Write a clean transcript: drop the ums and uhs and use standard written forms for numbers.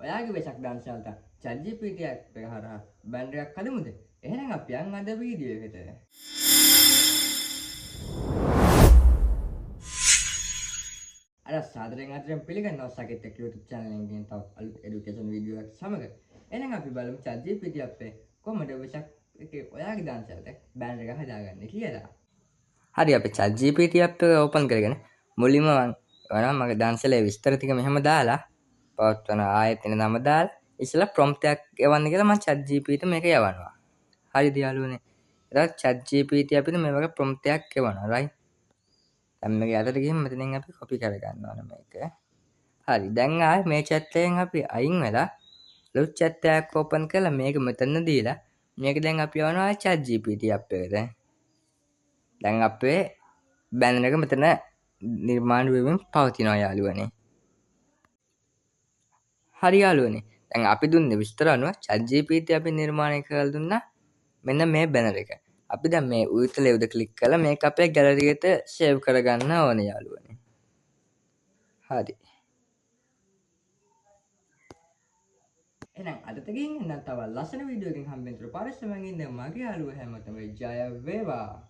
ඔයාගේ වෙසක් දාන්සල්ට ChatGPT එක හරහා බෑනර් එකක් හදමුද? එහෙනම් අපි යන් අද වීඩියෝ එකට. අර සාදරයෙන් පිළිගන්නවා සකිත් එක් YouTube channel එකකින් තවත් අලුත් education වීඩියෝ එකක් සමග. එහෙනම් අපි බලමු ChatGPT අපේ කොහොමද වෙසක් එකේ ඔයාගේ දාන්සල්ට බෑනර් එක හදාගන්නේ කියලා. හරි අපි ChatGPT app එක ඕපන් කරගෙන මුලින්ම මගේ දාන්සලේ විස්තර ටික මෙහෙම දාලා පවත්වන ආයතන නම දාලා ඉස්සෙල්ලා prompt එකක් එවන්න කියලා මම ChatGPT මේක යවනවා. හරිද යාළුවනේ? ඊට ChatGPT අපිට මේ වගේ prompt එකක් එවනවා right? දැන් මේක යටට ගිහින් මෙතනින් අපි copy කරගන්න ඕන මේක. හරි දැන් ආයේ මේ chat එකෙන් අපි අයින් වෙලා ලොකු chat එකක් ඕපන් කරලා මේක මෙතන දීලා මේක දැන් අපි යවනවා ChatGPT app එකට. දැන් අපේ බෑනර් එක මෙතන නිර්මාණය වෙමින් පවතිනවා යාළුවනේ. හරි යාළුවනේ. දැන් අපි දුන්නේ විස්තර අනුව ChatGPT අපි නිර්මාණය කරලා දුන්නා මෙන්න මේ බෑනර් එක. අපි දැන් මේ උඩ ක්ලික් කරලා මේක අපේ ගැලරි එකට සේව් කරගන්න ඕනේ යාළුවනේ. හරි. එහෙනම් අදට ගිහින් ඉන්න තව ලස්සන වීඩියෝ එකකින් හම්බෙන්න තුරු පරිස්සමෙන් ඉන්න මගේ යාළුවෝ හැමෝටම ජය වේවා.